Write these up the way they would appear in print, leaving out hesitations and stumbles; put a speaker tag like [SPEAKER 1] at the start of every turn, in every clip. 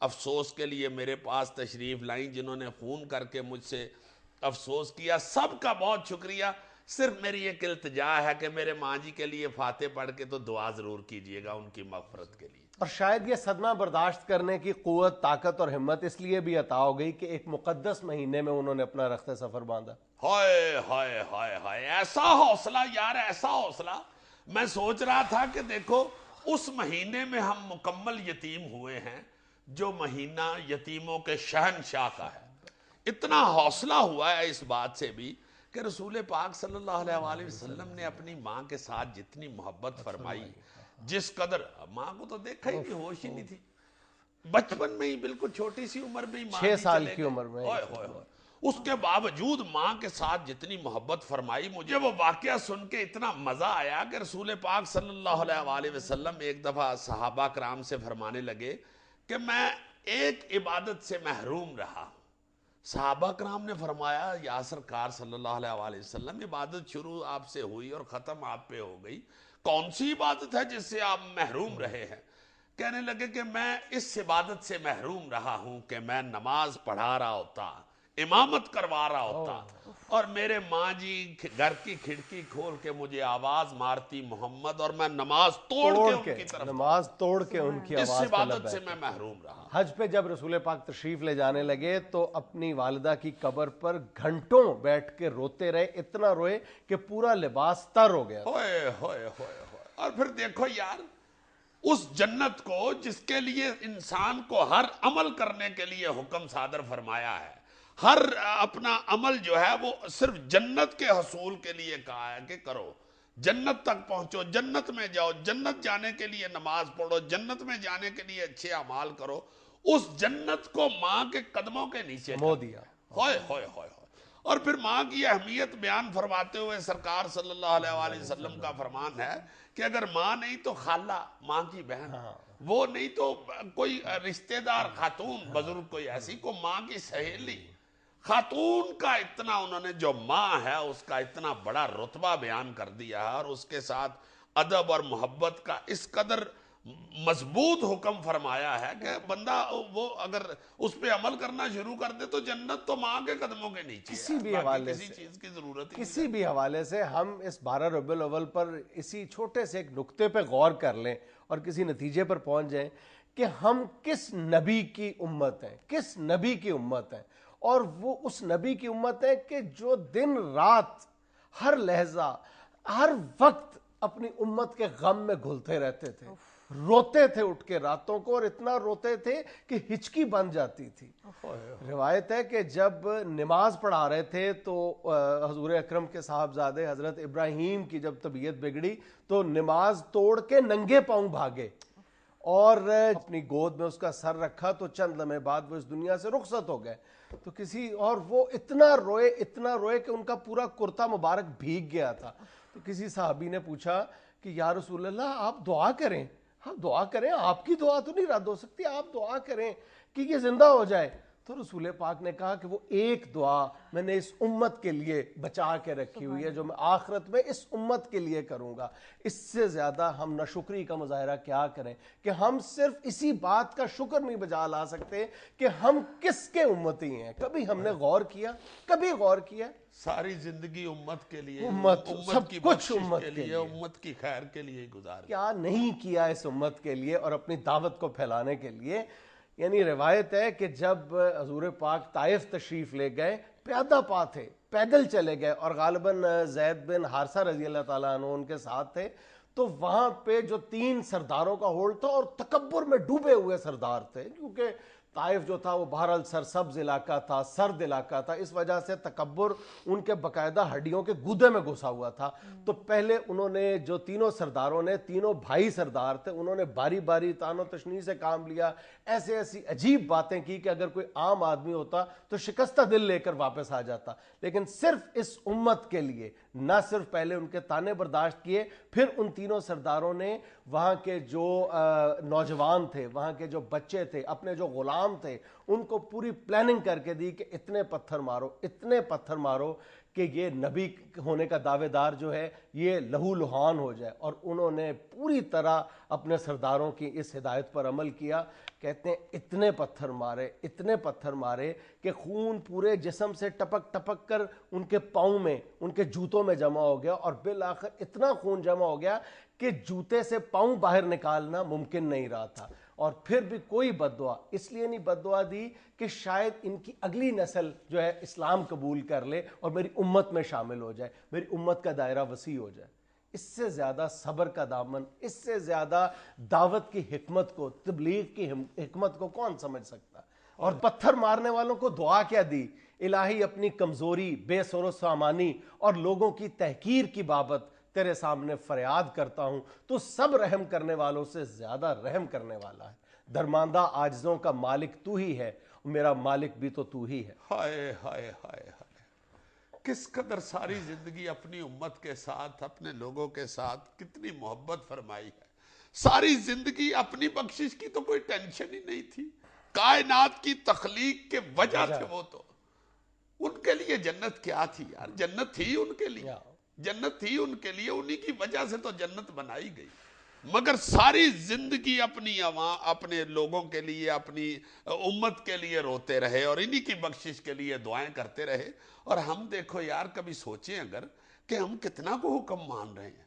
[SPEAKER 1] افسوس کے لیے میرے پاس تشریف لائیں، جنہوں نے فون کر کے مجھ سے افسوس کیا، سب کا بہت شکریہ۔ صرف میری ایک التجا ہے کہ میرے ماں جی کے لیے فاتح پڑھ کے تو دعا ضرور کیجئے گا ان کی مغفرت کے لیے۔
[SPEAKER 2] اور شاید یہ صدمہ برداشت کرنے کی قوت، طاقت اور ہمت اس لیے بھی عطا ہو گئی کہ ایک مقدس مہینے میں انہوں نے اپنا رخت سفر باندھا۔
[SPEAKER 1] ہائے ہائے ہائے ہائے، ایسا حوصلہ یار، ایسا حوصلہ۔ میں سوچ رہا تھا کہ دیکھو اس مہینے میں ہم مکمل یتیم ہوئے ہیں، جو مہینہ یتیموں کے شہنشاہ کا ہے۔ اتنا حوصلہ ہوا ہے اس بات سے بھی کہ رسول پاک صلی اللہ علیہ وآلہ وسلم نے اپنی ماں کے ساتھ جتنی محبت فرمائی، جس قدر، ماں کو تو دیکھا ہی نہیں، ہوش ہی نہیں تھی، بچپن میں ہی بالکل چھوٹی سی عمر میں ہی ماں
[SPEAKER 2] 6 سال کی عمر میں،
[SPEAKER 1] اس کے باوجود ماں کے ساتھ جتنی محبت فرمائی۔ مجھے وہ واقعہ سن کے اتنا مزہ آیا کہ رسول پاک صلی اللہ علیہ وآلہ وسلم ایک دفعہ صحابہ کرام سے فرمانے لگے کہ میں ایک عبادت سے محروم رہا ہوں۔ صحابہ کرام نے فرمایا یا سرکار صلی اللہ علیہ وآلہ وسلم، عبادت شروع آپ سے ہوئی اور ختم آپ پہ ہو گئی، کون سی عبادت ہے جس سے آپ محروم رہے ہیں؟ کہنے لگے کہ میں اس عبادت سے محروم رہا ہوں کہ میں نماز پڑھا رہا ہوتا، امامت کروا رہا ہوتا، اور میرے ماں جی گھر کی کھڑکی کھول کے مجھے آواز مارتی محمد، اور میں نماز توڑ کے ان کی طرف،
[SPEAKER 2] نماز توڑ کے ان کی
[SPEAKER 1] اس
[SPEAKER 2] آواز کا
[SPEAKER 1] عبادت سے میں محروم رہا۔
[SPEAKER 2] حج پہ جب رسول پاک تشریف لے جانے لگے تو اپنی والدہ کی قبر پر گھنٹوں بیٹھ کے روتے رہے، اتنا روئے کہ پورا لباس تر ہو گیا۔
[SPEAKER 1] ہوئے ہوئے ہوئے ہوئے۔ اور پھر دیکھو یار، اس جنت کو جس کے لیے انسان کو ہر عمل کرنے کے لیے حکم صادر فرمایا ہے، ہر اپنا عمل جو ہے وہ صرف جنت کے حصول کے لیے کہا ہے کہ کرو، جنت تک پہنچو، جنت میں جاؤ، جنت جانے کے لیے نماز پڑھو، جنت میں جانے کے لیے اچھے اعمال کرو، اس جنت کو ماں کے قدموں کے نیچے
[SPEAKER 2] مو دیا۔
[SPEAKER 1] ہوئے ہوئے ہوئے ہوئے۔ اور پھر ماں کی اہمیت بیان فرماتے ہوئے سرکار صلی اللہ علیہ وآلہ وسلم کا فرمان ہے کہ اگر ماں نہیں تو خالہ، ماں کی بہن، وہ نہیں تو کوئی رشتہ دار خاتون بزرگ، کوئی ایسی، کو ماں کی سہیلی، خاتون کا اتنا انہوں نے، جو ماں ہے اس کا اتنا بڑا رتبہ بیان کر دیا ہے، اور اس کے ساتھ ادب اور محبت کا اس قدر مضبوط حکم فرمایا ہے کہ بندہ وہ اگر اس پہ عمل کرنا شروع کر دے تو جنت تو ماں کے قدموں کے نیچے ہے،
[SPEAKER 2] کسی بھی حوالے
[SPEAKER 1] کسی چیز کی ضرورت ہی
[SPEAKER 2] کسی بھی حوالے سے ہم اس 12 ربیع الاول پر اسی چھوٹے سے ایک نقطے پہ غور کر لیں اور کسی نتیجے پر پہنچ جائیں کہ ہم کس نبی کی امت ہیں، کس نبی کی امت ہیں، اور وہ اس نبی کی امت ہے کہ جو دن رات، ہر لہجہ، ہر وقت اپنی امت کے غم میں گھلتے رہتے تھے، روتے تھے اٹھ کے راتوں کو، اور اتنا روتے تھے کہ ہچکی بن جاتی تھی۔ روایت ہے کہ جب نماز پڑھا رہے تھے تو حضور اکرم کے صاحبزادے حضرت ابراہیم کی جب طبیعت بگڑی تو نماز توڑ کے ننگے پاؤں بھاگے اور اپنی گود میں اس کا سر رکھا، تو چند لمحے بعد وہ اس دنیا سے رخصت ہو گئے۔ تو اور وہ اتنا روئے کہ ان کا پورا کرتا مبارک بھیگ گیا تھا۔ تو کسی صحابی نے پوچھا کہ یا رسول اللہ، آپ دعا کریں، آپ کی دعا تو نہیں رد ہو سکتی، آپ دعا کریں کہ یہ زندہ ہو جائے۔ تو رسول پاک نے کہا کہ وہ ایک دعا میں نے اس امت کے لیے بچا کے رکھی ہوئی ہے، جو میں آخرت میں اس امت کے لیے کروں گا۔ اس سے زیادہ ہم ناشکری کا مظاہرہ کیا کریں کہ ہم صرف اسی بات کا شکر نہیں بجا لا سکتے کہ ہم کس کے امتی ہیں۔ کبھی ہم نے غور کیا؟
[SPEAKER 1] ساری زندگی امت کے لیے،
[SPEAKER 2] امت سب
[SPEAKER 1] کی
[SPEAKER 2] کچھ
[SPEAKER 1] بخشش
[SPEAKER 2] امت
[SPEAKER 1] کے لیے، امت کی خیر کے لیے گزار
[SPEAKER 2] کیا نہیں کیا اس امت کے لیے اور اپنی دعوت کو پھیلانے کے لیے۔ یعنی روایت ہے کہ جب حضور پاک طائف تشریف لے گئے، پیادہ پا تھے، پیدل چلے گئے، اور غالباً زید بن حارثہ رضی اللہ تعالیٰ عنہ ان کے ساتھ تھے، تو وہاں پہ جو 3 سرداروں کا ہولڈ تھا اور تکبر میں ڈوبے ہوئے سردار تھے، کیونکہ طائف جو تھا وہ بہرحال سرسبز علاقہ تھا، سرد علاقہ تھا، اس وجہ سے تکبر ان کے باقاعدہ ہڈیوں کے گودے میں گھسا ہوا تھا۔ تو پہلے انہوں نے جو تینوں سرداروں نے، تینوں بھائی سردار تھے، انہوں نے باری باری تان و تشنیع سے کام لیا، ایسی عجیب باتیں کی کہ اگر کوئی عام آدمی ہوتا تو شکستہ دل لے کر واپس آ جاتا، لیکن صرف اس امت کے لیے نہ صرف پہلے ان کے تانے برداشت کیے، پھر ان تینوں سرداروں نے وہاں کے جو نوجوان تھے، وہاں کے جو بچے تھے، اپنے جو غلام تھے، ان کو پوری پلاننگ کر کے دی کہ اتنے پتھر مارو کہ یہ نبی ہونے کا دعوے دار جو ہے یہ لہو لہان ہو جائے، اور انہوں نے پوری طرح اپنے سرداروں کی اس ہدایت پر عمل کیا. کہتے ہیں اتنے پتھر مارے کہ خون پورے جسم سے ٹپک ٹپک کر ان کے پاؤں میں، ان کے جوتوں میں جمع ہو گیا، اور بالآخر اتنا خون جمع ہو گیا کہ جوتے سے پاؤں باہر نکالنا ممکن نہیں رہا تھا. اور پھر بھی کوئی بد دعا اس لیے نہیں بد دعا دی کہ شاید ان کی اگلی نسل جو ہے اسلام قبول کر لے اور میری امت میں شامل ہو جائے، میری امت کا دائرہ وسیع ہو جائے. اس سے زیادہ صبر کا دامن، اس سے زیادہ دعوت کی حکمت کو، تبلیغ کی حکمت کو کون سمجھ سکتا؟ اور پتھر مارنے والوں کو دعا کیا دی؟ الہی اپنی کمزوری، بے سر و سامانی اور لوگوں کی تحقیر کی بابت تیرے سامنے فریاد کرتا ہوں، تو سب رحم کرنے والوں سے زیادہ رحم کرنے والا ہے. درماندہ عاجزوں کا مالک تو ہی ہے، میرا مالک بھی تو ہی ہے.
[SPEAKER 1] ہائے ہائے ہائے ہائے، کس قدر ساری زندگی اپنی امت کے ساتھ، اپنے لوگوں کے ساتھ کتنی محبت فرمائی ہے. ساری زندگی اپنی بخشش کی تو کوئی ٹینشن ہی نہیں تھی. کائنات کی تخلیق کے وجہ تھے وہ، تو ان کے لیے جنت کیا تھی یار؟ جنت تھی ان کے لیے، جنت تھی ان کے لیے، انہی کی وجہ سے تو جنت بنائی گئی. مگر ساری زندگی اپنی عوام، اپنے لوگوں کے لیے، اپنی امت کے لیے روتے رہے اور انہی کی بخشش کے لیے دعائیں کرتے رہے. اور ہم دیکھو یار، کبھی سوچیں اگر کہ ہم کتنا کو حکم مان رہے ہیں،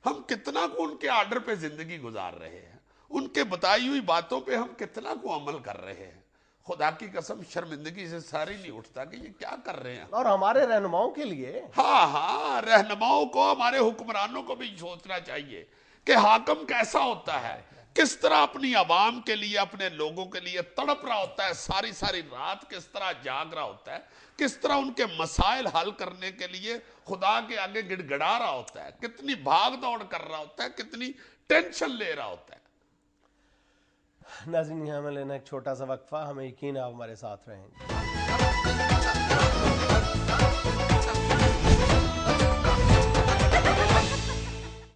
[SPEAKER 1] ہم کتنا کو ان کے آرڈر پہ زندگی گزار رہے ہیں، ان کے بتائی ہوئی باتوں پہ ہم کتنا کو عمل کر رہے ہیں. خدا کی قسم شرمندگی سے ساری نہیں اٹھتا کہ یہ کیا کر رہے ہیں.
[SPEAKER 2] اور ہمارے رہنماؤں کے لیے،
[SPEAKER 1] ہاں رہنماؤں کو، ہمارے حکمرانوں کو بھی سوچنا چاہیے کہ حاکم کیسا ہوتا ہے، کس طرح اپنی عوام کے لیے، اپنے لوگوں کے لیے تڑپ رہا ہوتا ہے، ساری ساری رات کس طرح جاگ رہا ہوتا ہے، کس طرح ان کے مسائل حل کرنے کے لیے خدا کے آگے گڑ گڑا رہا ہوتا ہے، کتنی بھاگ دوڑ کر رہا ہوتا ہے، کتنی ٹینشن لے رہا ہوتا ہے.
[SPEAKER 2] ناظرین ہمیں لینا ایک چھوٹا سا وقفہ، ہمیں یقین ہے آپ ہمارے ساتھ رہیں گے.